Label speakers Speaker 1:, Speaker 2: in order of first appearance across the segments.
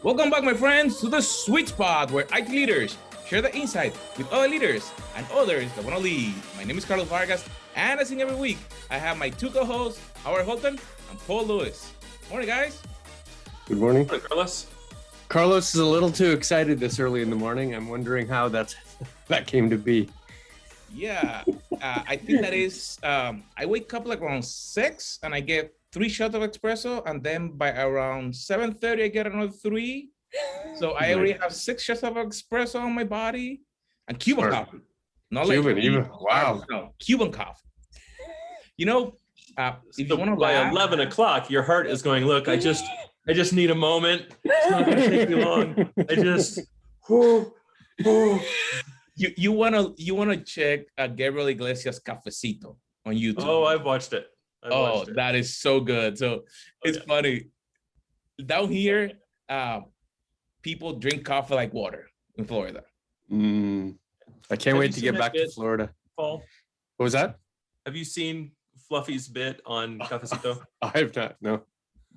Speaker 1: Welcome back, my friends, to the sweet spot where IT leaders share the insight with other leaders and others that want to lead. My name is Carlos Vargas, and as in every week, I have my two co-hosts, Howard Holton and Paul Lewis. Morning, guys.
Speaker 2: Good morning.
Speaker 3: Hi, Carlos.
Speaker 2: Carlos is a little too excited this early in the morning. I'm wondering how that came to be.
Speaker 1: Yeah, I think that is, I wake up like around 6 and I get 3 shots of espresso, and then by around 7:30, I get another 3. So I already have 6 shots of espresso on my body, and Cuban coffee. Not
Speaker 2: Cuban,
Speaker 1: like
Speaker 2: even. Wow.
Speaker 1: No, Cuban coffee. You know, if you want to
Speaker 3: by 11 o'clock, your heart is going, look, I just need a moment. It's not going to take me long. I just,
Speaker 1: You wanna check Gabriel Iglesias Cafecito on YouTube.
Speaker 3: Oh, I've watched it.
Speaker 1: That is so good. So it's funny. Down here, people drink coffee like water in Florida.
Speaker 2: I can't wait to get back to Florida.
Speaker 3: Paul,
Speaker 2: What was that?
Speaker 3: have you seen Fluffy's bit on Cafecito?
Speaker 2: I have not. No.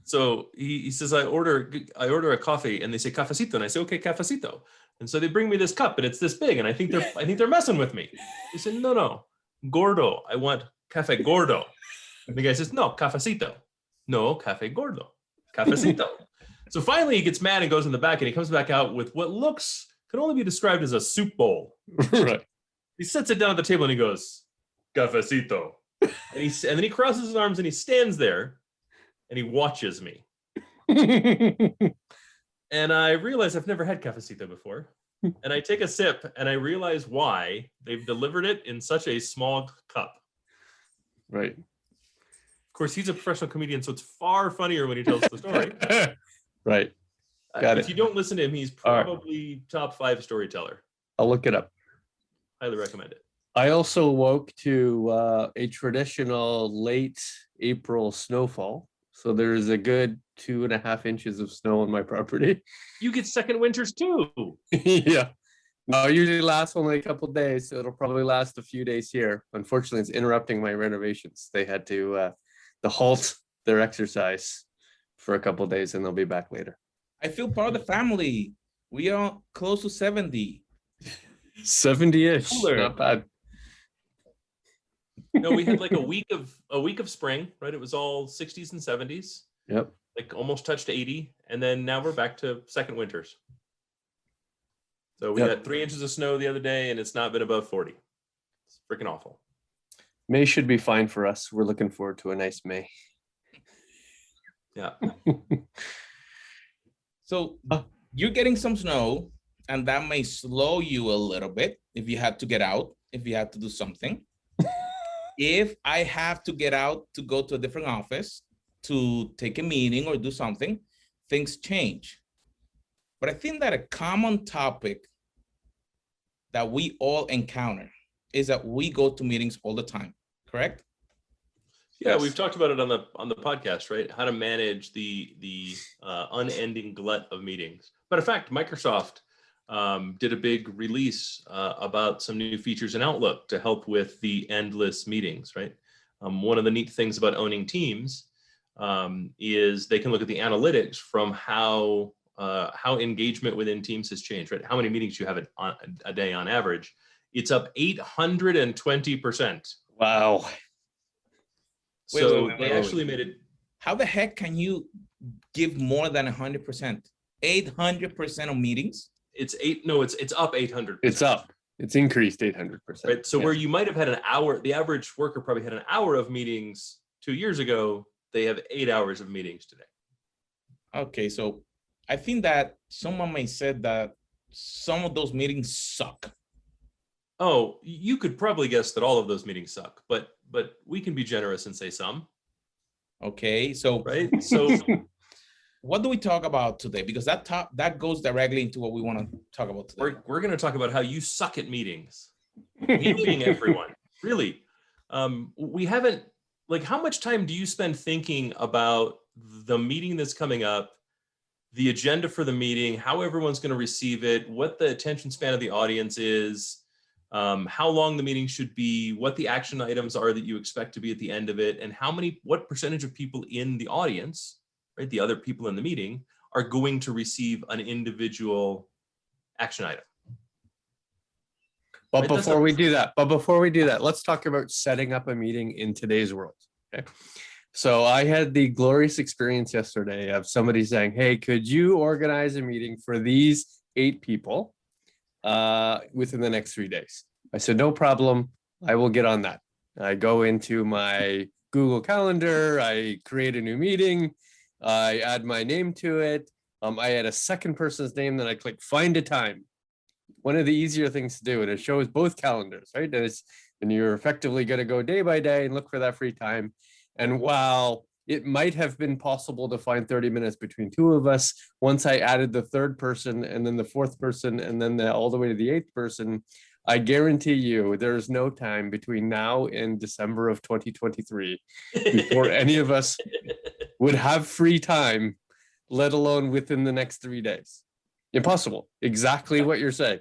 Speaker 3: So he says, I order a coffee, and they say cafecito, and I say, okay, cafecito. And so they bring me this cup, and it's this big, and I think they're messing with me. He said, no, gordo. I want cafe gordo. And the guy says, no, cafecito. No, cafe gordo. Cafecito. So finally he gets mad and goes in the back, and he comes back out with what can only be described as a soup bowl.
Speaker 2: Right.
Speaker 3: He sets it down at the table and he goes, cafecito. And then he crosses his arms and he stands there and he watches me. And I realize I've never had cafecito before. And I take a sip and I realize why they've delivered it in such a small cup.
Speaker 2: Right.
Speaker 3: Of course, he's a professional comedian, so it's far funnier when he tells the story.
Speaker 2: Right. Got
Speaker 3: If you don't listen to him, he's probably top 5 storyteller.
Speaker 2: I'll look it up.
Speaker 3: Highly recommend it.
Speaker 2: I also woke to a traditional late April snowfall. So there's a good 2.5 inches of snow on my property.
Speaker 3: You get second winters too.
Speaker 2: Yeah. No, it usually lasts only a couple of days, so it'll probably last a few days here. Unfortunately, it's interrupting my renovations. They had to halt their exercise for a couple of days, and they'll be back later.
Speaker 1: I feel part of the family. We are close to 70.
Speaker 2: 70-ish.
Speaker 1: Cooler.
Speaker 2: Not bad.
Speaker 3: No, we had like a week of spring, right? It was all 60s and 70s.
Speaker 2: Yep.
Speaker 3: Like almost touched 80, and then now we're back to second winters. So we got 3 inches of snow the other day, and it's not been above 40. It's freaking awful.
Speaker 2: May should be fine for us. We're looking forward to a nice May.
Speaker 3: Yeah.
Speaker 1: So you're getting some snow, and that may slow you a little bit if you had to get out, if you had to do something. If I have to get out to go to a different office to take a meeting or do something, things change. But I think that a common topic that we all encounter is that we go to meetings all the time, correct?
Speaker 3: Yeah,
Speaker 2: Yes.
Speaker 3: we've talked about it on the podcast, right? How to manage the unending glut of meetings. But in fact, Microsoft did a big release about some new features in Outlook to help with the endless meetings, right? One of the neat things about owning Teams is they can look at the analytics from how engagement within Teams has changed, right? How many meetings you have a day on average. It's up 820%.
Speaker 2: Wow.
Speaker 3: So they actually made it.
Speaker 1: How the heck can you give more than 100%? 800% of meetings?
Speaker 3: It's up 800%.
Speaker 2: It's up. It's increased 800%.
Speaker 3: Right. So where you might have had an hour, the average worker probably had an hour of meetings 2 years ago. They have 8 hours of meetings today.
Speaker 1: Okay, so I think that someone may say that some of those meetings suck.
Speaker 3: Oh, you could probably guess that all of those meetings suck, but we can be generous and say some.
Speaker 1: Okay, so
Speaker 3: Right. So
Speaker 1: what do we talk about today? Because that goes directly into what we want to talk about today.
Speaker 3: we're going to talk about how you suck at meetings. You being everyone. Really. We haven't, like, how much time do you spend thinking about the meeting that's coming up, the agenda for the meeting, how everyone's going to receive it, what the attention span of the audience is, how long the meeting should be, what the action items are that you expect to be at the end of it, and what percentage of people in the audience, right, the other people in the meeting, are going to receive an individual action item.
Speaker 2: But
Speaker 3: Right, that's
Speaker 2: before we do that, let's talk about setting up a meeting in today's world. Okay. So I had the glorious experience yesterday of somebody saying, hey, could you organize a meeting for these 8 people within the next 3 days? I said, no problem. I will get on that. I go into my Google Calendar. I create a new meeting. I add my name to it. I add a second person's name. Then I click find a time. One of the easier things to do, and it shows both calendars, right? And you're effectively going to go day by day and look for that free time. And while it might have been possible to find 30 minutes between 2 of us, once I added the 3rd person and then the 4th person and then all the way to the 8th person, I guarantee you there's no time between now and December of 2023 before any of us would have free time, let alone within the next 3 days. Impossible. Exactly what you're saying.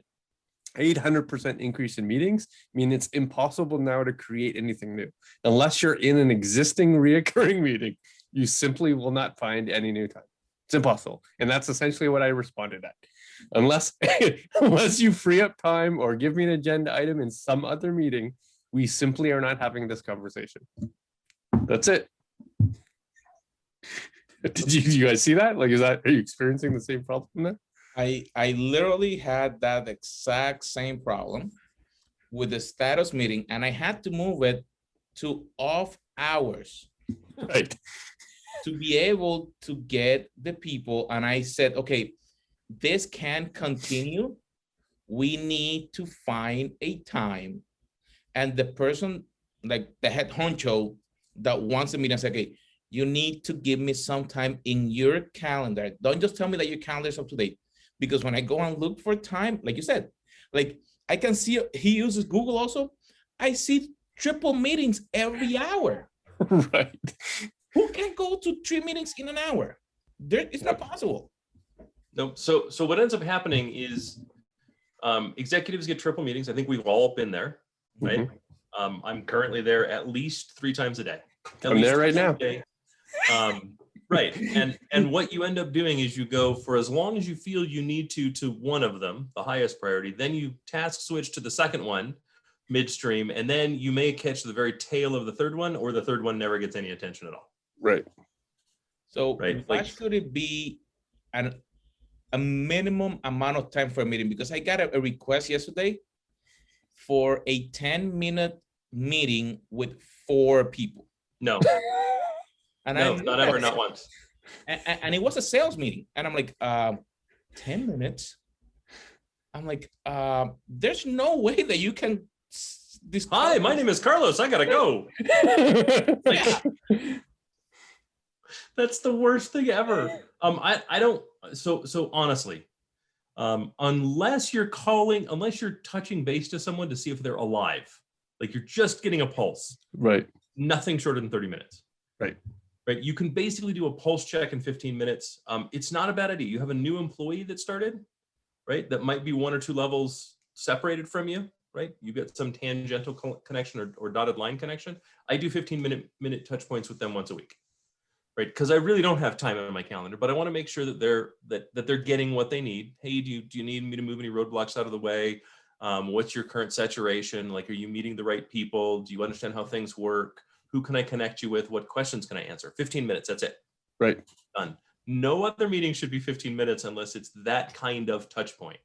Speaker 2: 800% increase in meetings mean it's impossible now to create anything new. Unless you're in an existing reoccurring meeting, you simply will not find any new time. It's impossible. And that's essentially what I responded at. Unless you free up time or give me an agenda item in some other meeting, we simply are not having this conversation. That's it. Did you guys see that? Like, are you experiencing the same problem there?
Speaker 1: I literally had that exact same problem with the status meeting, and I had to move it to off hours.
Speaker 2: Right.
Speaker 1: To be able to get the people. And I said, okay, this can't continue. We need to find a time. And the person, like the head honcho that wants to meet, I said, okay, you need to give me some time in your calendar. Don't just tell me that your calendar is up to date. Because when I go and look for time, like you said, like I can see he uses Google also. I see triple meetings every hour.
Speaker 2: Right.
Speaker 1: Who can go to 3 meetings in an hour? It's not possible.
Speaker 3: No. So what ends up happening is executives get triple meetings. I think we've all been there, right? Mm-hmm. I'm currently there at least 3 times a day.
Speaker 2: I'm there right now.
Speaker 3: Right. And what you end up doing is you go for as long as you feel you need to one of them, the highest priority, then you task switch to the second one midstream, and then you may catch the very tail of the third one, or the third one never gets any attention at all.
Speaker 2: Right.
Speaker 1: So why should it be a minimum amount of time for a meeting? Because I got a request yesterday for a 10-minute meeting with 4 people.
Speaker 3: No.
Speaker 1: And
Speaker 3: no, not ever, not once.
Speaker 1: And it was a sales meeting. And I'm like, 10 minutes? I'm like, there's no way that you can.
Speaker 3: Hi, my name is Carlos. I gotta go. That's the worst thing ever. I don't. So honestly, unless you're touching base to someone to see if they're alive, like you're just getting a pulse.
Speaker 2: Right.
Speaker 3: Nothing shorter than 30 minutes.
Speaker 2: Right.
Speaker 3: Right. You can basically do a pulse check in 15 minutes. It's not a bad idea. You have a new employee that started, right? That might be 1 or 2 levels separated from you, right? You get some tangential connection or dotted line connection. I do 15-minute touch points with them once a week, right? Because I really don't have time on my calendar, but I want to make sure that they're getting what they need. Hey, do you need me to move any roadblocks out of the way? What's your current saturation? Like, are you meeting the right people? Do you understand how things work? Who can I connect you with? What questions can I answer? 15 minutes, that's it.
Speaker 2: Right.
Speaker 3: Done. No other meeting should be 15 minutes unless it's that kind of touch point,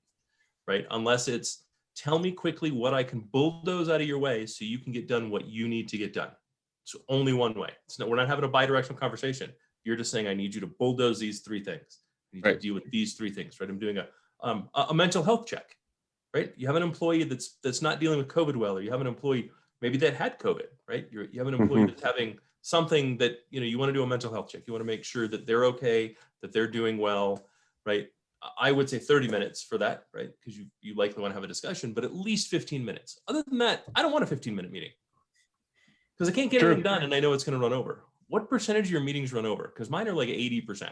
Speaker 3: right? Unless it's tell me quickly what I can bulldoze out of your way so you can get done what you need to get done. So only one way. We're not having a bi-directional conversation. You're just saying, I need you to bulldoze these 3 things. I need to deal with these 3 things, right? I'm doing a mental health check, right? You have an employee that's not dealing with COVID well, or you have an employee maybe that had COVID, right? You have an employee that's having something that, you want to do a mental health check. You want to make sure that they're okay, that they're doing well, right? I would say 30 minutes for that, right? Because you likely want to have a discussion, but at least 15 minutes. Other than that, I don't want a 15-minute meeting because I can't get anything done and I know it's going to run over. What percentage of your meetings run over? Because mine are like 80%.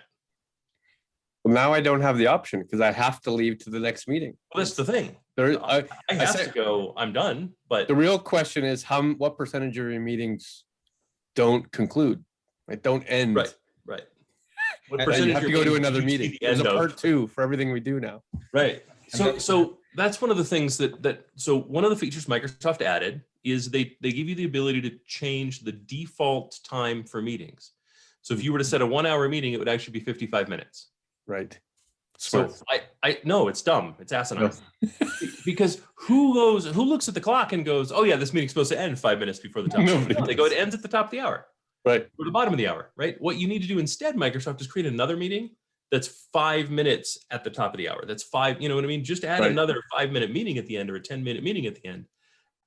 Speaker 2: Well, now I don't have the option because I have to leave to the next meeting.
Speaker 3: Well, that's the thing.
Speaker 2: I
Speaker 3: have to go. I'm done. But
Speaker 2: the real question is what percentage of your meetings don't conclude, right? Don't end.
Speaker 3: Right. What
Speaker 1: And
Speaker 2: Then
Speaker 3: percentage
Speaker 2: you have
Speaker 3: of
Speaker 2: to
Speaker 3: your
Speaker 2: go to
Speaker 3: meetings
Speaker 2: another
Speaker 3: did you see
Speaker 2: meeting.
Speaker 3: the
Speaker 2: There's a
Speaker 3: end of?
Speaker 2: part 2 for everything we do now.
Speaker 3: Right. So
Speaker 1: then-
Speaker 3: so that's one of the things so one of the features Microsoft added is they give you the ability to change the default time for meetings. So if you were to set a 1-hour meeting, it would actually be 55 minutes.
Speaker 2: Right.
Speaker 3: So
Speaker 2: Smart.
Speaker 3: I no, it's dumb. It's asinine. Because who looks at the clock and goes, oh yeah, this meeting's supposed to end 5 minutes before the top.
Speaker 2: Nobody
Speaker 3: No, they go,
Speaker 2: does.
Speaker 3: it ends at the top of the hour
Speaker 2: Right.
Speaker 3: or the bottom of the hour, right? What you need to do instead, Microsoft, is create another meeting that's 5 minutes at the top of the hour. That's 5, you know what I mean? Just add
Speaker 2: Right.
Speaker 3: another 5-minute meeting at the end or a 10-minute meeting at the end.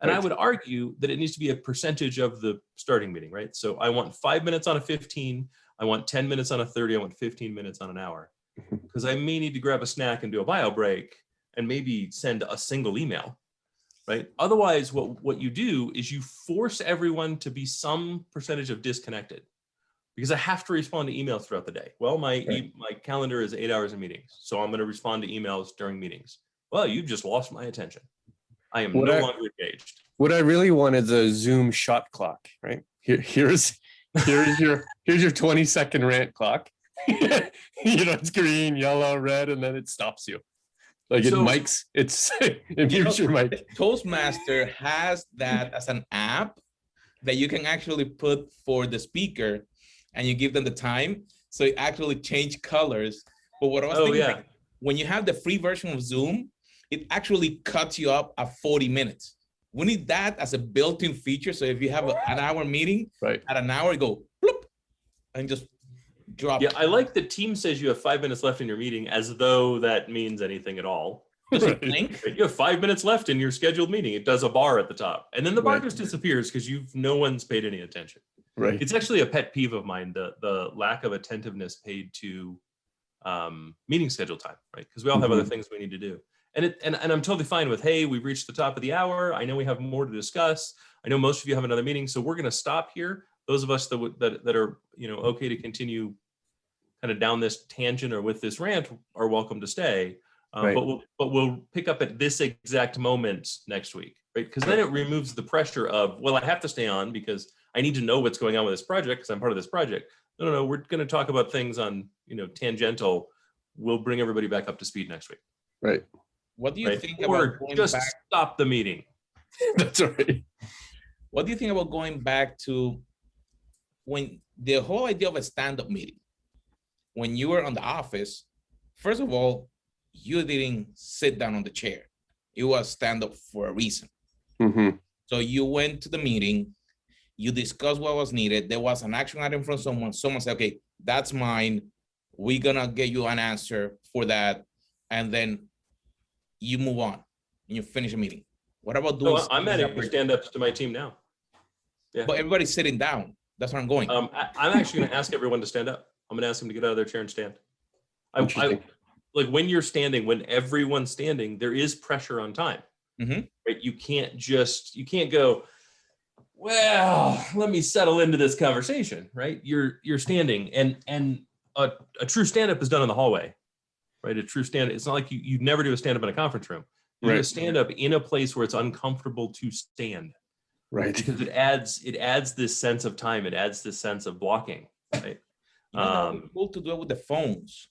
Speaker 3: And I
Speaker 2: Right.
Speaker 3: would argue that it needs to be a percentage of the starting meeting, right? So I want 5 minutes on a 15, I want 10 minutes on a 30, I want 15 minutes on an hour. Because I may need to grab a snack and do a bio break and maybe send a single email, right? Otherwise, what you do is you force everyone to be some percentage of disconnected, because I have to respond to emails throughout the day. Well, my calendar is 8 hours of meetings, so I'm going to respond to emails during meetings. Well, you've just lost my attention. I am no longer engaged.
Speaker 2: What I really want is a Zoom shot clock, right? Here's your 20-second rant clock. It's green, yellow, red, and then it stops you. Like it mics, it mutes your mic.
Speaker 1: Toastmaster has that as an app that you can actually put for the speaker, and you give them the time, so it actually change colors. But what I was thinking, like, when you have the free version of Zoom, it actually cuts you up at 40 minutes. We need that as a built-in feature. So if you have an hour meeting,
Speaker 2: right,
Speaker 1: at an hour, go bloop, and just drop.
Speaker 3: Yeah, I like the team says you have 5 minutes left in your meeting, as though that means anything at all.
Speaker 1: Right.
Speaker 3: You have 5 minutes left in your scheduled meeting. It does a bar at the top, and then the bar just disappears because no one's paid any attention.
Speaker 2: Right.
Speaker 3: It's actually a pet peeve of mine, the lack of attentiveness paid to meeting schedule time, right? Because we all have other things we need to do. And I'm totally fine with, hey, we've reached the top of the hour. I know we have more to discuss. I know most of you have another meeting, so we're going to stop here. Those of us that are okay to continue kind of down this tangent or with this rant are welcome to stay. But we'll pick up at this exact moment next week, right? Because then it removes the pressure of, well, I have to stay on because I need to know what's going on with this project because I'm part of this project. No, we're going to talk about things on tangential. We'll bring everybody back up to speed next week.
Speaker 2: Right.
Speaker 1: What do you think
Speaker 3: or
Speaker 1: about going
Speaker 3: just
Speaker 1: back?
Speaker 3: stop the meeting?
Speaker 2: That's right.
Speaker 1: What do you think about going back to when the whole idea of a stand-up meeting? When you were on the office, first of all, you didn't sit down on the chair. It was stand-up for a reason.
Speaker 2: Mm-hmm.
Speaker 1: So you went to the meeting, you discussed what was needed. There was an action item from someone. Someone said, okay, that's mine. We're gonna get you an answer for that. And then you move on and you finish a meeting. What about doing?
Speaker 3: I'm adding stand-ups to my team now. Yeah.
Speaker 1: But everybody's sitting down. That's where I'm going.
Speaker 3: I'm actually going to ask everyone to stand up. I'm going to ask them to get out of their chair and stand. I like when you're standing, when everyone's standing, there is pressure on time.
Speaker 1: Mm-hmm.
Speaker 3: Right? You can't go, well, let me settle into this conversation, right? You're standing, and a true stand-up is done in the hallway, right? A true stand, it's not like you never do a stand-up in a conference room. You do a stand-up in a place where it's uncomfortable to stand.
Speaker 2: Right.
Speaker 3: Because it adds this sense of time, it adds this sense of blocking, right?
Speaker 1: That would be cool to do it with the phones.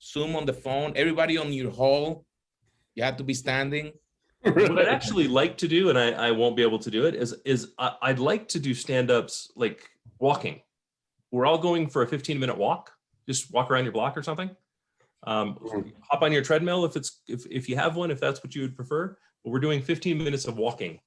Speaker 1: Zoom on the phone, everybody on your hall, you have to be standing.
Speaker 3: What I'd actually like to do, and I won't be able to do it, is I'd like to do stand-ups like walking. We're all going for a 15-minute walk. Just walk around your block or something. Hop on your treadmill if you have one, if that's what you would prefer. But we're doing 15 minutes of walking,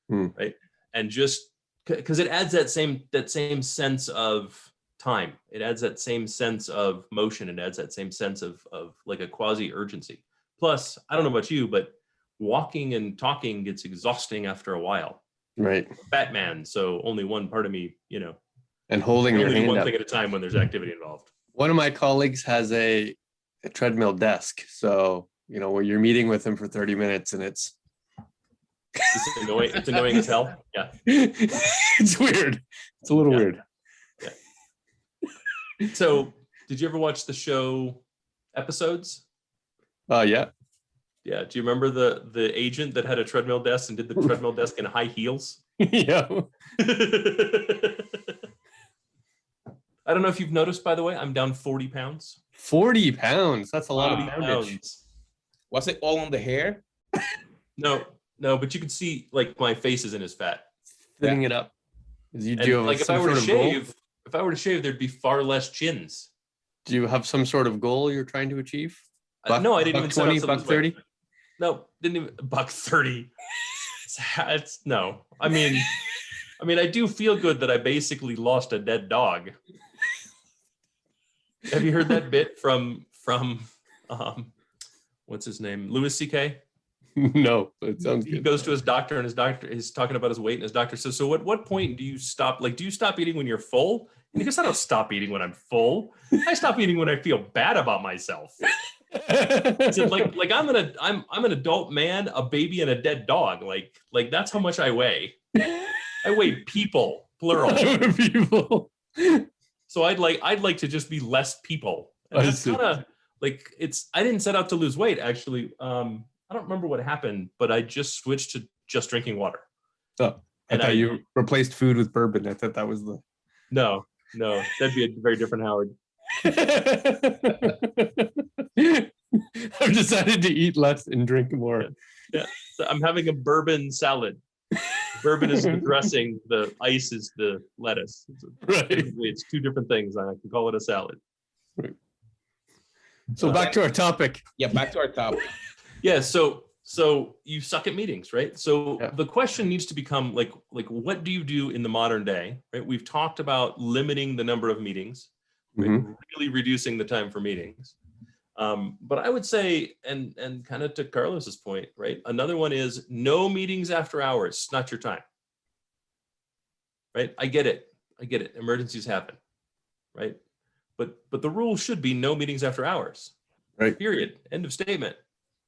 Speaker 3: right? And just because it adds that same sense of time. It adds that same sense of motion. It adds that same sense of like a quasi urgency. Plus, I don't know about you, but walking and talking gets exhausting after a while.
Speaker 2: Right.
Speaker 3: Batman. So only one part of me,
Speaker 2: and holding your hand
Speaker 3: one
Speaker 2: up.
Speaker 3: thing at a time when there's activity involved.
Speaker 2: One of my colleagues has a treadmill desk. So, where you're meeting with him for 30 minutes and it's
Speaker 3: annoying as hell. Yeah.
Speaker 2: It's weird. It's a little weird.
Speaker 3: Yeah. So did you ever watch the show Episodes?
Speaker 2: Yeah.
Speaker 3: Yeah. Do you remember the agent that had a treadmill desk and did the treadmill desk in high heels?
Speaker 2: Yeah.
Speaker 3: I don't know if you've noticed, by the way, I'm down 40 pounds.
Speaker 2: 40 pounds. That's a lot of
Speaker 3: 40
Speaker 2: poundage.
Speaker 3: pounds.
Speaker 1: Was it all on the hair?
Speaker 3: No, but you can see like my face isn't as fat.
Speaker 2: Thinning it up. You
Speaker 3: And
Speaker 2: do have
Speaker 3: like if
Speaker 2: some
Speaker 3: I were
Speaker 2: sort
Speaker 3: to
Speaker 2: of goal?
Speaker 3: shave, there'd be far less chins.
Speaker 2: Do you have some sort of goal you're trying to achieve?
Speaker 3: No, I didn't even set out
Speaker 2: 20,
Speaker 3: to
Speaker 2: buck
Speaker 3: lose weight.
Speaker 2: 30.
Speaker 3: No, didn't even buck 30. It's no. I mean, I do feel good that I basically lost a dead dog. Have you heard that bit from what's his name? Louis C.K.?
Speaker 2: No, it sounds
Speaker 3: He
Speaker 2: good.
Speaker 3: goes to his doctor and his doctor is talking about his weight and his doctor says, so at what point do you stop? Like, do you stop eating when you're full? And he goes, I don't stop eating when I'm full. I stop eating when I feel bad about myself. He said, like I'm an adult man, a baby, and a dead dog. Like that's how much I weigh. I weigh people, plural.
Speaker 2: People.
Speaker 3: So I'd like to just be less people. And
Speaker 2: I
Speaker 3: that's
Speaker 2: see.
Speaker 3: kind of like I didn't set out to lose weight actually. I don't remember what happened, but I just switched to just drinking water.
Speaker 2: Oh, I thought you replaced food with bourbon. I thought that was the.
Speaker 3: No, that'd be a very different Howard.
Speaker 2: I've decided to eat less and drink more.
Speaker 3: Yeah. So I'm having a bourbon salad. Bourbon is the dressing, the ice is the lettuce.
Speaker 2: Right.
Speaker 3: It's two different things. I can call it a salad.
Speaker 2: Right. So back to our topic.
Speaker 1: Yeah, back to our topic.
Speaker 3: Yeah, so you suck at meetings, right? So
Speaker 2: Yeah.
Speaker 3: the question needs to become like what do you do in the modern day, right? We've talked about limiting the number of meetings, right?
Speaker 2: Mhm.
Speaker 3: Really reducing the time for meetings. But I would say, and kind of to Carlos's point, right? Another one is no meetings after hours. It's not your time, right? I get it. Emergencies happen, right? But the rule should be no meetings after hours,
Speaker 2: Right.
Speaker 3: Period. End of statement,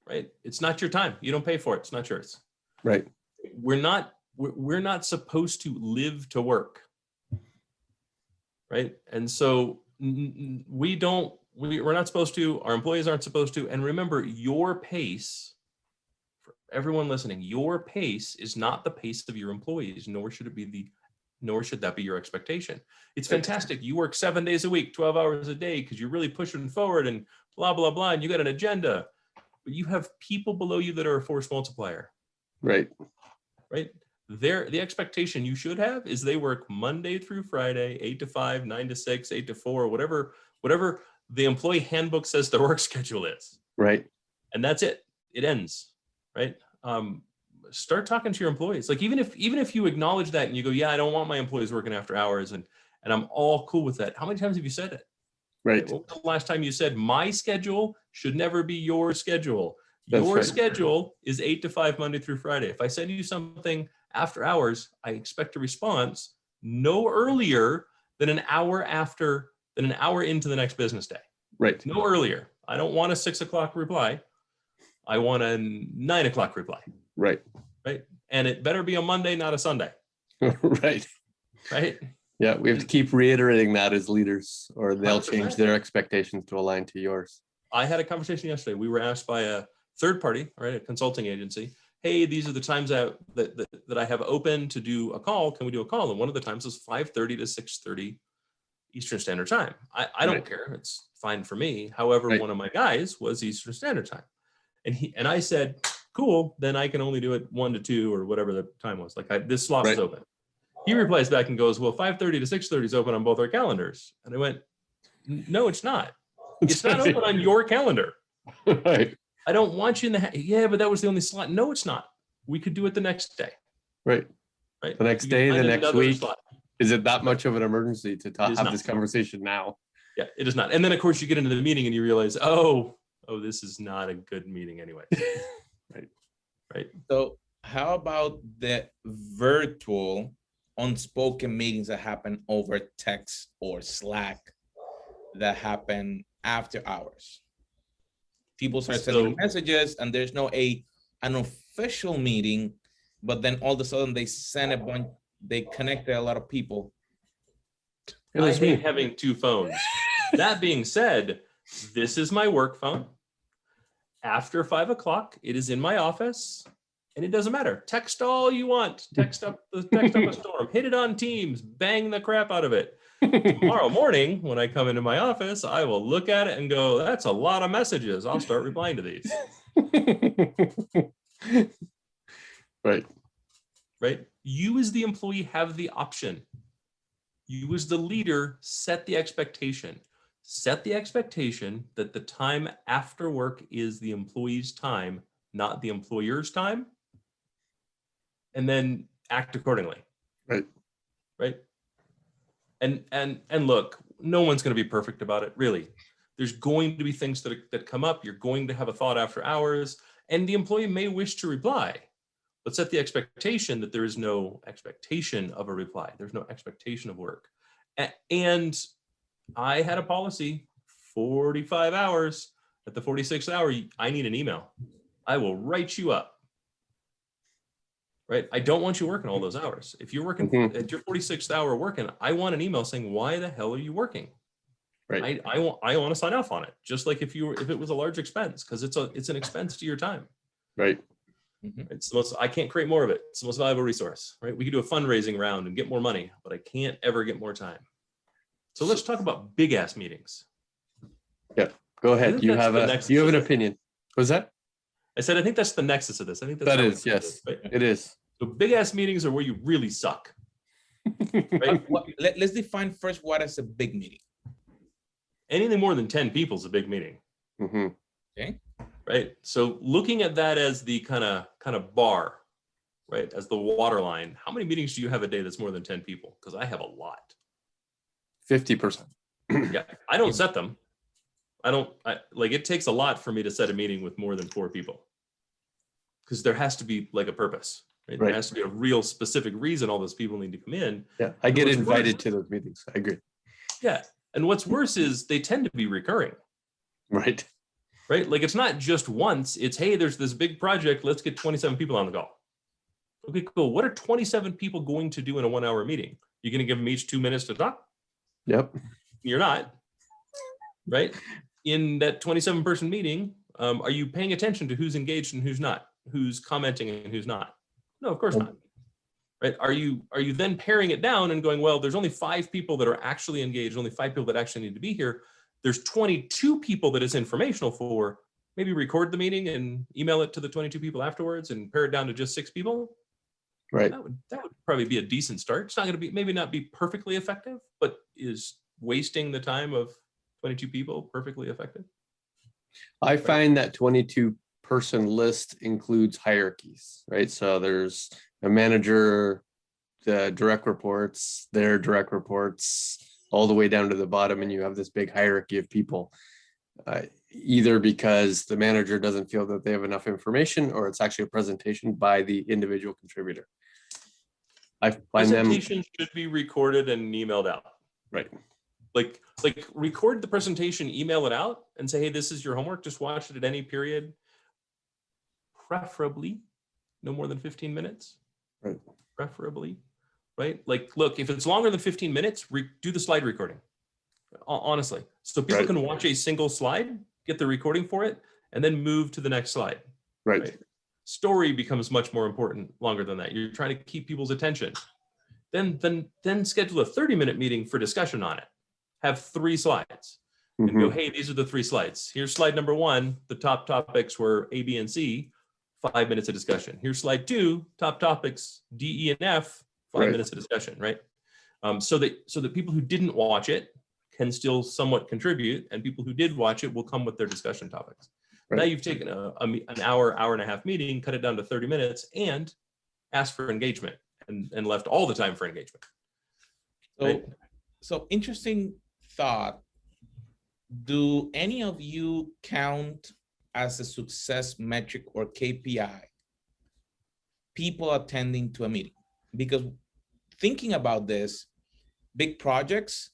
Speaker 3: right? It's not your time. You don't pay for it. It's not yours.
Speaker 2: Right.
Speaker 3: We're not supposed to live to work, right? And so we're not supposed to, our employees aren't supposed to. And remember, your pace, for everyone listening, your pace is not the pace of your employees, nor should that be your expectation. It's fantastic. You work 7 days a week, 12 hours a day, because you're really pushing forward and blah, blah, blah, and you got an agenda. But you have people below you that are a force multiplier.
Speaker 2: Right.
Speaker 3: Right? The expectation you should have is they work Monday through Friday, 8 to 5, 9 to 6, 8 to 4, whatever the employee handbook says their work schedule is.
Speaker 2: Right.
Speaker 3: And that's it. It ends. Right? Start talking to your employees. Like even if you acknowledge that and you go, yeah, I don't want my employees working after hours and I'm all cool with that. How many times have you said it?
Speaker 2: Right.
Speaker 3: When was the last time you said my schedule should never be your schedule?
Speaker 2: That's
Speaker 3: Your
Speaker 2: right.
Speaker 3: schedule is 8 to 5 Monday through Friday. If I send you something after hours, I expect a response no earlier than an hour into the next business day.
Speaker 2: Right.
Speaker 3: No earlier. I don't want a 6 o'clock reply. I want a 9 o'clock reply.
Speaker 2: Right.
Speaker 3: Right. And it better be a Monday, not a Sunday.
Speaker 2: Right.
Speaker 3: Right.
Speaker 2: Yeah, we have to keep reiterating that as leaders, or they'll
Speaker 3: 100%.
Speaker 2: change their expectations to align to yours.
Speaker 3: I had a conversation yesterday. We were asked by a third party, right, a consulting agency. Hey, these are the times that I have open to do a call. Can we do a call? And one of the times is 5:30 to 6:30 Eastern Standard Time. I don't
Speaker 2: Right.
Speaker 3: care. It's fine for me. However,
Speaker 2: Right.
Speaker 3: one of my guys was Eastern Standard Time. And I said, cool, then I can only do it 1 to 2 or whatever the time was. Like this slot is
Speaker 2: Right.
Speaker 3: open. He replies back and goes, well, 5:30 to 6:30 is open on both our calendars. And I went, no, it's not. It's not open on your calendar.
Speaker 2: Right.
Speaker 3: I don't want you in yeah, but that was the only slot. No, it's not. We could do it the next day.
Speaker 2: Right.
Speaker 3: Right.
Speaker 2: The next
Speaker 3: You can
Speaker 2: day,
Speaker 3: find
Speaker 2: the next
Speaker 3: another
Speaker 2: week.
Speaker 3: slot.
Speaker 2: Is it that much of an emergency to
Speaker 3: It is
Speaker 2: have
Speaker 3: not.
Speaker 2: this conversation now?
Speaker 3: Yeah, it is not. And then of course you get into the meeting and you realize, oh, this is not a good meeting anyway.
Speaker 2: Right.
Speaker 3: Right.
Speaker 1: So how about the virtual unspoken meetings that happen over text or Slack that happen after hours? People start sending messages and there's no an official meeting, but then all of a sudden they send they connected a lot of people.
Speaker 3: I hate having two phones. That being said, this is my work phone. After 5 o'clock, it is in my office. And it doesn't matter. Text all you want. Text up a storm. Hit it on Teams. Bang the crap out of it. Tomorrow morning, when I come into my office, I will look at it and go, that's a lot of messages. I'll start replying to these.
Speaker 2: Right.
Speaker 3: Right? You as the employee have the option. You as the leader set the expectation. Set the expectation that the time after work is the employee's time, not the employer's time. And then act accordingly.
Speaker 2: Right.
Speaker 3: Right. And look, no one's going to be perfect about it, really. There's going to be things that come up. You're going to have a thought after hours, and the employee may wish to reply. But set the expectation that there is no expectation of a reply. There's no expectation of work. And I had a policy, 45 hours. At the 46th hour, I need an email. I will write you up. Right? I don't want you working all those hours. If you're working at your 46th hour working, I want an email saying, why the hell are you working?
Speaker 2: Right.
Speaker 3: I want to sign off on it. Just like if it was a large expense, because it's an expense to your time.
Speaker 2: Right.
Speaker 3: It's the most, I can't create more of it. It's the most valuable resource, right? We could do a fundraising round and get more money, but I can't ever get more time. So let's talk about big ass meetings.
Speaker 2: Yeah, go ahead. You have an opinion. Was that?
Speaker 3: I said, I think that's the nexus of this. I think
Speaker 2: that is, yes,
Speaker 3: right?
Speaker 2: It is.
Speaker 3: So big ass meetings are where you really suck. Right?
Speaker 1: Let's define first what is a big meeting.
Speaker 3: Anything more than 10 people is a big meeting.
Speaker 1: Okay.
Speaker 3: Right. So looking at that as the kind of bar, right, as the water line, how many meetings do you have a day that's more than 10 people? Because I have a lot.
Speaker 2: 50%.
Speaker 3: Yeah, I don't set them. It takes a lot for me to set a meeting with more than 4 people. Because there has to be like a purpose. Right? There has to be a real specific reason all those people need to come in.
Speaker 2: Yeah, I get invited to those meetings. I agree.
Speaker 3: Yeah. And what's worse is they tend to be recurring.
Speaker 2: Right.
Speaker 3: Right? Like it's not just once, it's, hey, there's this big project, let's get 27 people on the call. Okay, cool. What are 27 people going to do in a 1 hour meeting? You're going to give them each 2 minutes to talk?
Speaker 2: Yep.
Speaker 3: You're not. Right? In that 27 person meeting, are you paying attention to who's engaged and who's not? Who's commenting and who's not? No, of course not. Right? Are you then paring it down and going, well, there's only 5 people that are actually engaged, only 5 people that actually need to be here. There's 22 people that it's informational for. Maybe record the meeting and email it to the 22 people afterwards and pare it down to just 6 people.
Speaker 2: Right.
Speaker 3: That would probably be a decent start. It's not going to be, maybe not be perfectly effective, but is wasting the time of 22 people perfectly effective?
Speaker 2: I find that 22 person list includes hierarchies, right? So there's a manager, the direct reports, their direct reports, all the way down to the bottom, and you have this big hierarchy of people, either because the manager doesn't feel that they have enough information, or it's actually a presentation by the individual contributor. I find
Speaker 3: presentation should be recorded and emailed out.
Speaker 2: Right.
Speaker 3: Like record the presentation, email it out, and say, hey, this is your homework. Just watch it at any period. Preferably no more than 15 minutes.
Speaker 2: Right.
Speaker 3: Preferably. Right? Like, look, if it's longer than 15 minutes, do the slide recording. Honestly. So people can watch a single slide, get the recording for it, and then move to the next slide.
Speaker 2: Right.
Speaker 3: Story becomes much more important longer than that. You're trying to keep people's attention. Then schedule a 30-minute meeting for discussion on it. Have 3 slides and go, hey, these are the 3 slides. Here's slide number 1. The top topics were A, B, and C, 5 minutes of discussion. Here's slide 2, top topics, D, E, and F, 5 minutes of discussion, right? So that people who didn't watch it can still somewhat contribute, and people who did watch it will come with their discussion topics. Right. Now you've taken an hour and a half meeting, cut it down to 30 minutes, and asked for engagement and left all the time for engagement.
Speaker 1: So interesting thought. Do any of you count as a success metric or KPI people attending to a meeting? Because thinking about this, big projects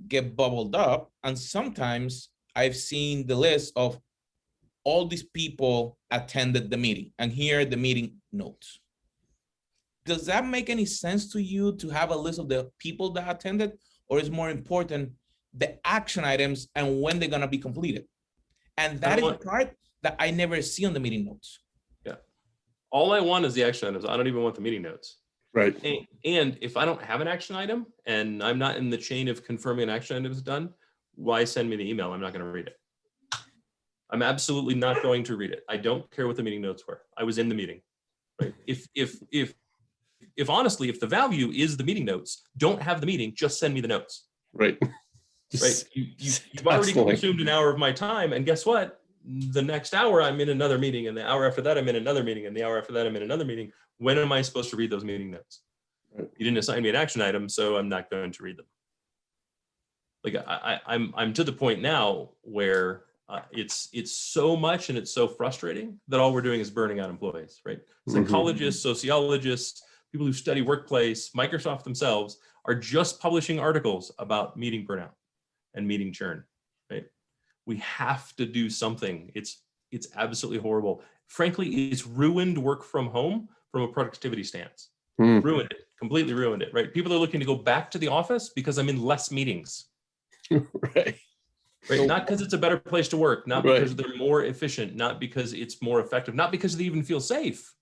Speaker 1: get bubbled up, and sometimes I've seen the list of all these people attended the meeting, and here are the meeting notes. Does that make any sense to you to have a list of the people that attended, or is more important the action items and when they're going to be completed? And that is the part that I never see on the meeting notes.
Speaker 3: Yeah. All I want is the action items. I don't even want the meeting notes.
Speaker 2: Right.
Speaker 3: And if I don't have an action item and I'm not in the chain of confirming an action item is done, why send me the email? I'm not going to read it. I'm absolutely not going to read it. I don't care what the meeting notes were. I was in the meeting. Right? If honestly, if the value is the meeting notes, don't have the meeting, just send me the notes.
Speaker 2: Right.
Speaker 3: Right. You've already consumed an hour of my time. And guess what? The next hour I'm in another meeting, and the hour after that I'm in another meeting, and the hour after that I'm in another meeting. When am I supposed to read those meeting notes?
Speaker 2: Right.
Speaker 3: You didn't assign me an action item, so I'm not going to read them. Like I'm to the point now where it's so much and it's so frustrating that all we're doing is burning out employees, right? Psychologists, sociologists, people who study workplace, Microsoft themselves are just publishing articles about meeting burnout and meeting churn, right? We have to do something. It's absolutely horrible. Frankly, it's ruined work from home from a productivity stance. Ruined it, completely ruined it, right? People are looking to go back to the office because I'm in less meetings.
Speaker 2: Right.
Speaker 3: Right. Not because it's a better place to work, not because they're more efficient, not because it's more effective, not because they even feel safe,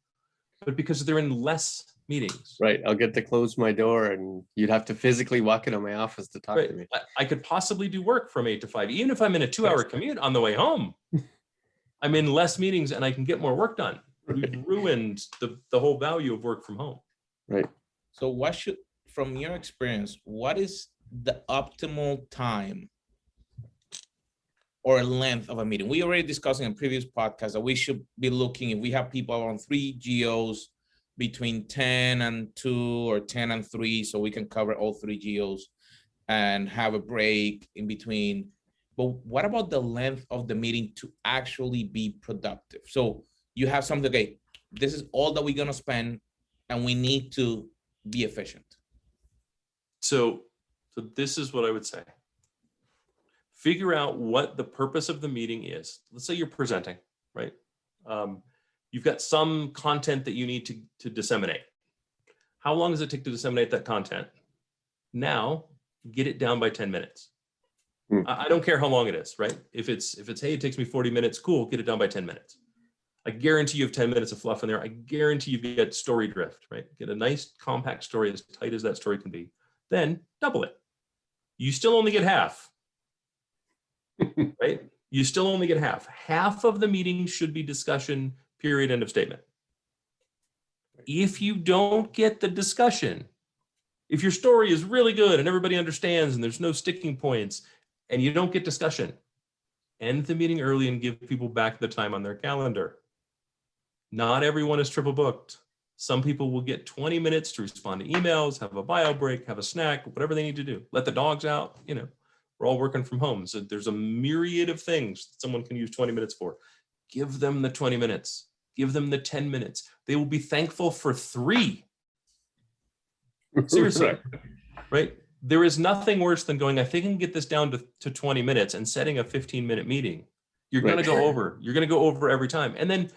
Speaker 3: but because they're in less meetings.
Speaker 2: Right. I'll get to close my door and you'd have to physically walk into my office to talk to me.
Speaker 3: I could possibly do work from 8 to 5, even if I'm in a 2-hour commute on the way home. I'm in less meetings and I can get more work done. We've ruined the whole value of work from home.
Speaker 2: Right.
Speaker 1: So what should, from your experience, what is the optimal time or length of a meeting? We already discussed in a previous podcast that we should be looking, if we have people on 3 geos, between 10 and 2 or 10 and 3, so we can cover all 3 geos and have a break in between. But what about the length of the meeting to actually be productive? So you have something, okay, this is all that we're gonna spend and we need to be efficient. So
Speaker 3: this is what I would say. Figure out what the purpose of the meeting is. Let's say you're presenting, right? You've got some content that you need to disseminate. How long does it take to disseminate that content? Now, get it down by 10 minutes. I don't care how long it is, right? If it's, hey, it takes me 40 minutes, cool, get it down by 10 minutes. I guarantee you have 10 minutes of fluff in there. I guarantee you get story drift, right? Get a nice compact story as tight as that story can be. Then double it. You still only get half, right? You still only get half. Half of the meeting should be discussion, period, end of statement. If you don't get the discussion, if your story is really good and everybody understands and there's no sticking points and you don't get discussion, end the meeting early and give people back the time on their calendar. Not everyone is triple booked. Some people will get 20 minutes to respond to emails, have a bio break, have a snack, whatever they need to do. Let the dogs out, you know, we're all working from home. So there's a myriad of things that someone can use 20 minutes for. Give them the 20 minutes, give them the 10 minutes. They will be thankful for 3. Seriously, right? There is nothing worse than going, I think I can get this down to 20 minutes and setting a 15-minute meeting. You're going to go over, you're going to go over every time. And then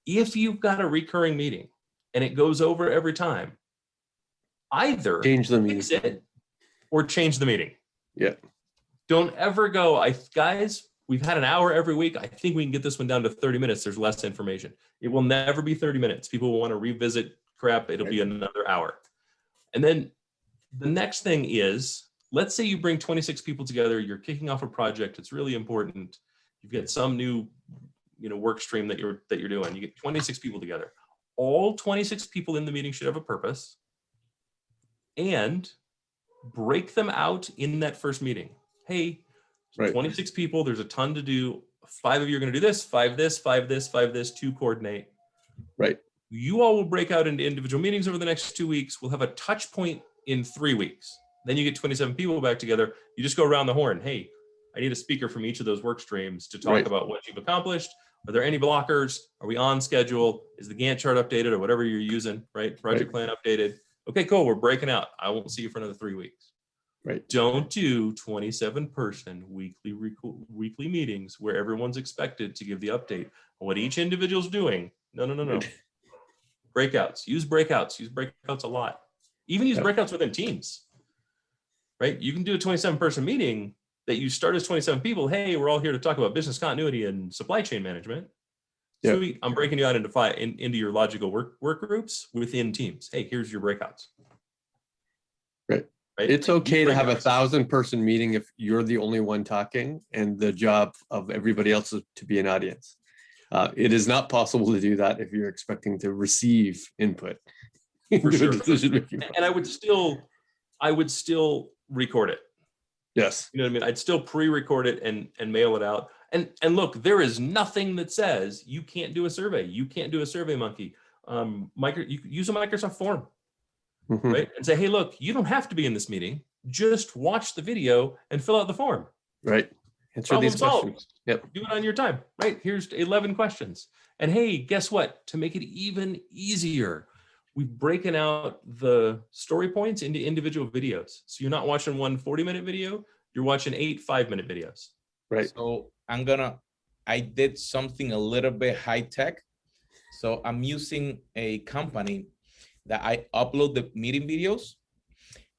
Speaker 3: if you've got a recurring meeting and it goes over every time, either
Speaker 2: change the meeting,
Speaker 3: fix it or change the meeting.
Speaker 2: Yeah.
Speaker 3: Don't ever go, guys, we've had an hour every week. I think we can get this one down to 30 minutes. There's less information. It will never be 30 minutes. People will want to revisit crap. It'll be another hour. And then the next thing is, let's say you bring 26 people together. You're kicking off a project. It's really important. You've got some new, work stream that you're doing. You get 26 people together. All 26 people in the meeting should have a purpose, and break them out in that first meeting. Hey, 26 people, there's a ton to do. 5 of you are going to do this, 5 this, 5 this, 5 this, 2 coordinate.
Speaker 2: Right.
Speaker 3: You all will break out into individual meetings over the next 2 weeks. We'll have a touch point in 3 weeks. Then you get 27 people back together. You just go around the horn. Hey, I need a speaker from each of those work streams to talk about what you've accomplished. Are there any blockers? Are we on schedule? Is the Gantt chart updated or whatever you're using, right? Project plan updated. Okay, cool. We're breaking out. I won't see you for another 3 weeks.
Speaker 2: Right.
Speaker 3: Don't do 27-person weekly meetings where everyone's expected to give the update on what each individual's doing. No. Breakouts. Use breakouts. Use breakouts a lot. Even use breakouts within teams. Right? You can do a 27-person meeting that you start as 27 people. Hey, we're all here to talk about business continuity and supply chain management.
Speaker 2: Yeah.
Speaker 3: Sweet. I'm breaking you out into your logical work groups within teams. Hey, here's your breakouts.
Speaker 2: Right.
Speaker 3: Right?
Speaker 2: It's
Speaker 3: Like,
Speaker 2: okay
Speaker 3: these
Speaker 2: to have a
Speaker 3: breakouts.
Speaker 2: 1,000-person meeting if you're the only one talking and the job of everybody else is to be an audience. It is not possible to do that if you're expecting to receive input into a
Speaker 3: sure.
Speaker 2: decision-making
Speaker 3: And I would still record it.
Speaker 2: Yes.
Speaker 3: You know what I mean? I'd still pre-record it and mail it out. And look, there is nothing that says you can't do a survey. You can't do a Survey Monkey. You use a Microsoft form,
Speaker 2: Mhm.
Speaker 3: right? And say, hey, look, you don't have to be in this meeting. Just watch the video and fill out the form.
Speaker 2: Right. Answer
Speaker 3: Problem
Speaker 2: these
Speaker 3: solved.
Speaker 2: questions. Yep.
Speaker 3: Do it on your time, right? Here's 11 questions. And hey, guess what? To make it even easier, we've broken out the story points into individual videos. So you're not watching one 40-minute video, you're watching 8 5-minute videos.
Speaker 2: Right.
Speaker 1: So I did something a little bit high tech. So I'm using a company that I upload the meeting videos,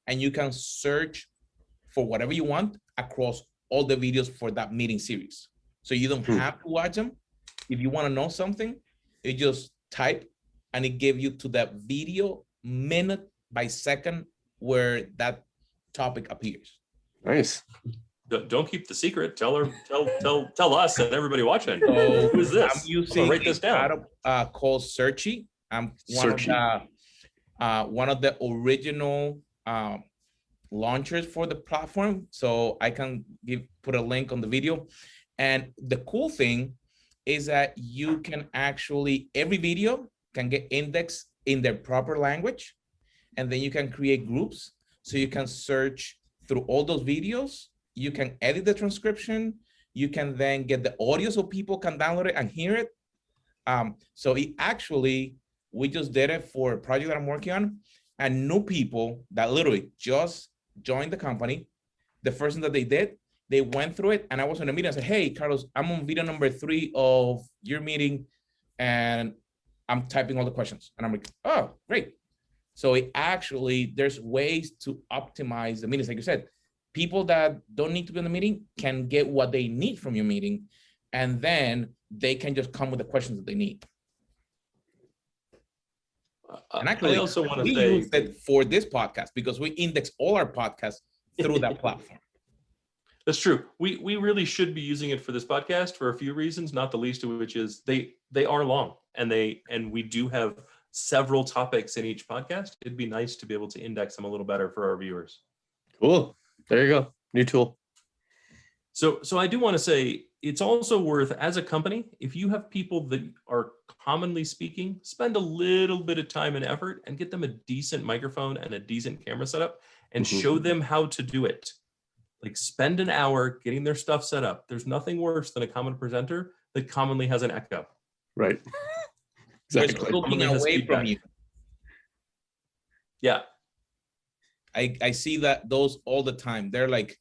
Speaker 1: and you can search for whatever you want across all the videos for that meeting series. So you don't have to watch them. If you want to know something, you just type and it gives you to that video minute by second where that topic appears.
Speaker 2: Nice.
Speaker 3: Don't keep the secret. Tell us and everybody watching.
Speaker 1: So
Speaker 3: Who is this?
Speaker 1: I'm using
Speaker 3: write this down.
Speaker 1: a product called Searchy. I'm one of the original launchers for the platform. So I can put a link on the video. And the cool thing is that you can actually, every video can get indexed in their proper language. And then you can create groups. So you can search through all those videos. You can edit the transcription. You can then get the audio so people can download it and hear it. So we just did it for a project that I'm working on, and new people that literally just joined the company. The first thing that they did, they went through it, and I was in a meeting. I said, hey, Carlos, I'm on video number 3 of your meeting, and I'm typing all the questions. And I'm like, oh, great. So there's ways to optimize the meetings. Like you said, people that don't need to be in the meeting can get what they need from your meeting, and then they can just come with the questions that they need. And actually,
Speaker 3: I also want to
Speaker 1: we
Speaker 3: say
Speaker 1: use it for this podcast because we index all our podcasts through that platform.
Speaker 3: That's true. We really should be using it for this podcast for a few reasons, not the least of which is they are long, and we do have several topics in each podcast. It'd be nice to be able to index them a little better for our viewers.
Speaker 2: Cool. There you go. New tool.
Speaker 3: So I do want to say it's also worth, as a company, if you have people that are commonly speaking, spend a little bit of time and effort and get them a decent microphone and a decent camera setup and show them how to do it. Like, spend an hour getting their stuff set up. There's nothing worse than a common presenter that commonly has an echo.
Speaker 2: Right. Exactly.
Speaker 1: Looking away from you.
Speaker 3: Yeah.
Speaker 1: I see those all the time. They're like,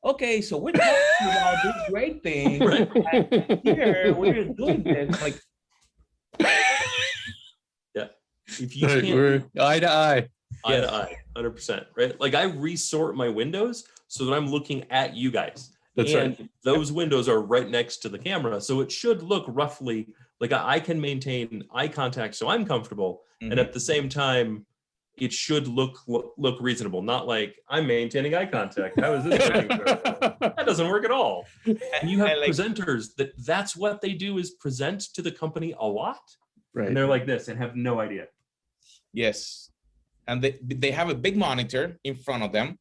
Speaker 1: okay, so we're talking about this great thing.
Speaker 3: Right.
Speaker 1: And here we're doing this. Like,
Speaker 3: yeah. If you
Speaker 2: Right,
Speaker 3: can't,
Speaker 2: we're eye to eye.
Speaker 3: eye to eye, 100%. Right. Like, I resort my windows so that I'm looking at you guys.
Speaker 2: That's
Speaker 3: and
Speaker 2: right.
Speaker 3: those windows are right next to the camera. So it should look roughly like I can maintain eye contact so I'm comfortable. And at the same time, it should look reasonable, not like I'm maintaining eye contact. How is this working? That doesn't work at all. And you have presenters that's what they do, is present to the company a lot.
Speaker 2: Right.
Speaker 3: And they're like this and have no idea.
Speaker 1: yes. And they have a big monitor in front of them,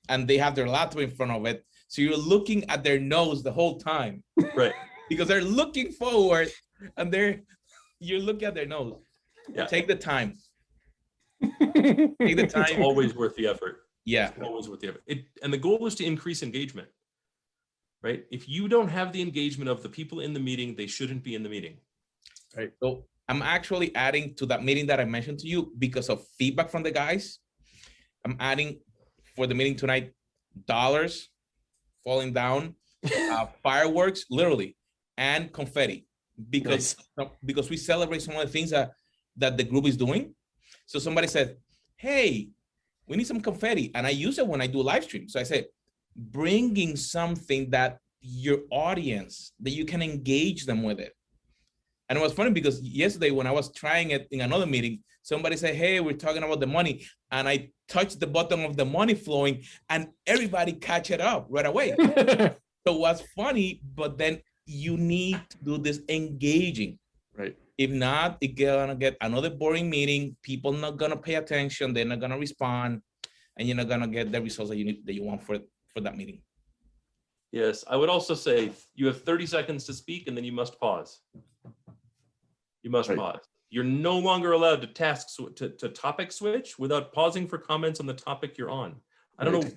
Speaker 1: and they have their laptop in front of it. So you're looking at their nose the whole time.
Speaker 3: Right.
Speaker 1: Because they're looking forward, and you're looking at their nose.
Speaker 3: Yeah.
Speaker 1: Take the time. Take the time.
Speaker 3: It's always worth the effort.
Speaker 1: Yeah.
Speaker 3: It's always worth the effort. And the goal is to increase engagement, right? If you don't have the engagement of the people in the meeting, they shouldn't be in the meeting.
Speaker 1: Right. So I'm actually adding to that meeting that I mentioned to you because of feedback from the guys. I'm adding for the meeting tonight, dollars falling down, fireworks, literally, and confetti, because we celebrate some of the things that the group is doing. So somebody said, hey, we need some confetti. And I use it when I do live stream. So I said, bringing something that your audience, that you can engage them with it. And it was funny because yesterday when I was trying it in another meeting, somebody said, hey, we're talking about the money. And I touched the button of the money flowing and everybody catch it up right away. So what's funny, but then you need to do this engaging.
Speaker 2: Right.
Speaker 1: If not, it's gonna get another boring meeting. People not gonna pay attention. They're not gonna respond, and you're not gonna get the results that you want for that meeting.
Speaker 3: Yes, I would also say you have 30 seconds to speak, and then you must pause. You must pause. You're no longer allowed to topic switch without pausing for comments on the topic you're on. I don't know.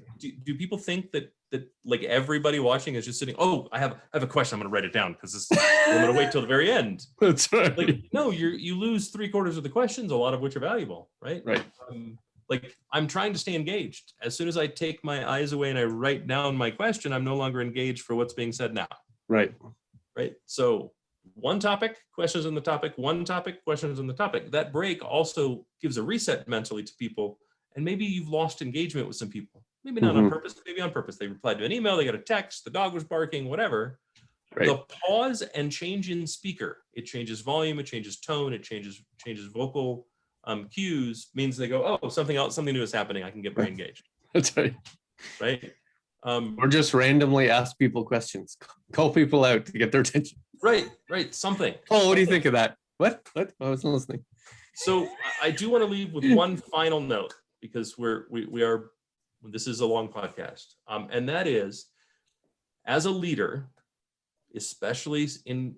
Speaker 3: Do people think that like everybody watching is just sitting? Oh, I have a question. I'm going to write it down because I'm going to wait till the very end.
Speaker 2: That's right.
Speaker 3: Like, no, you lose 3/4 of the questions, a lot of which are valuable, right?
Speaker 2: Right.
Speaker 3: Like I'm trying to stay engaged. As soon as I take my eyes away and I write down my question, I'm no longer engaged for what's being said now.
Speaker 2: Right.
Speaker 3: Right. So one topic, questions on the topic, one topic, questions on the topic. That break also gives a reset mentally to people. And maybe you've lost engagement with some people. Maybe not on purpose, maybe on purpose. They replied to an email, they got a text, the dog was barking, whatever. Right. The pause and change in speaker, it changes volume, it changes tone, it changes vocal cues, means they go, oh, something new is happening. I can get very engaged.
Speaker 2: That's right.
Speaker 3: Right.
Speaker 2: Or just randomly ask people questions, call people out to get their attention.
Speaker 3: Right. Something.
Speaker 2: Oh, what do you think of that? What? I wasn't listening.
Speaker 3: So I do want to leave with one final note because this is a long podcast. And that is, as a leader, especially in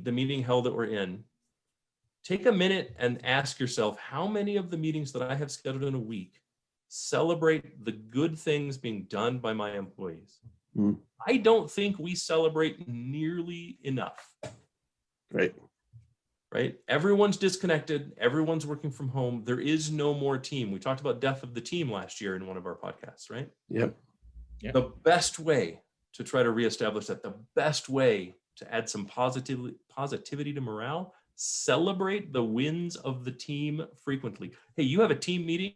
Speaker 3: the meeting hell that we're in, take a minute and ask yourself, how many of the meetings that I have scheduled in a week celebrate the good things being done by my employees? I don't think we celebrate nearly enough. Right? Everyone's disconnected. Everyone's working from home. There is no more team. We talked about death of the team last year in one of our podcasts, right?
Speaker 2: Yep.
Speaker 3: The best way to try to reestablish that, the best way to add some positivity to morale, celebrate the wins of the team frequently. Hey, you have a team meeting,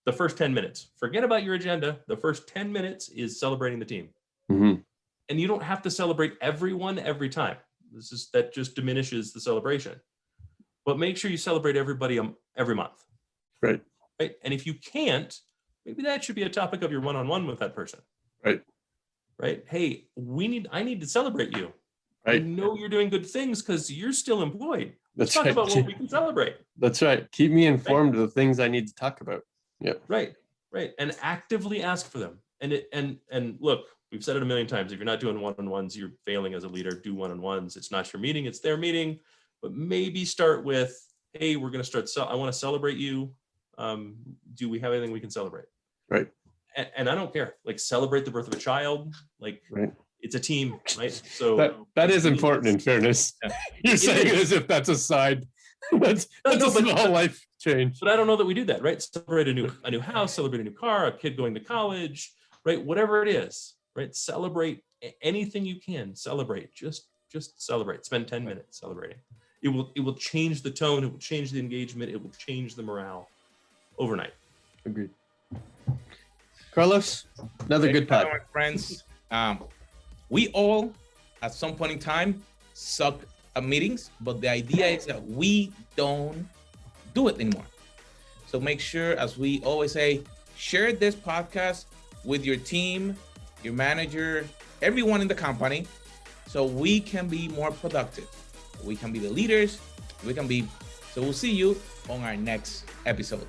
Speaker 3: the first 10 minutes. Forget about your agenda. The first 10 minutes is celebrating the team. And you don't have to celebrate everyone every time. That just diminishes the celebration. But make sure you celebrate everybody every month. Right. And if you can't, maybe that should be a topic of your one-on-one with that person. Right. Hey, I need to celebrate you. I know you're doing good things because you're still employed. Let's talk about what we can celebrate.
Speaker 2: That's right. Keep me informed of the things I need to talk about. Yep.
Speaker 3: Right. And actively ask for them. And look, we've said it a million times. If you're not doing one-on-ones, you're failing as a leader. Do one-on-ones. It's not your meeting, it's their meeting. But maybe start with, hey, we're going to start. I want to celebrate you. Do we have anything we can celebrate?
Speaker 2: Right.
Speaker 3: And I don't care. Like, celebrate the birth of a child. Like, it's a team, right?
Speaker 2: So that is important. In fairness, you're saying it as if that's a side. That's a small life change.
Speaker 3: But I don't know that we do that, right? Celebrate a new house, celebrate a new car, a kid going to college, right? Whatever it is, right? Celebrate anything you can. Celebrate. Just celebrate. Spend 10 minutes celebrating. It will change the tone. It will change the engagement. It will change the morale overnight.
Speaker 2: Agreed. Carlos, another good pod.
Speaker 1: My friends, we all, at some point in time, suck at meetings, but the idea is that we don't do it anymore. So make sure, as we always say, share this podcast with your team, your manager, everyone in the company, so we can be more productive. We can be the leaders. So we'll see you on our next episode.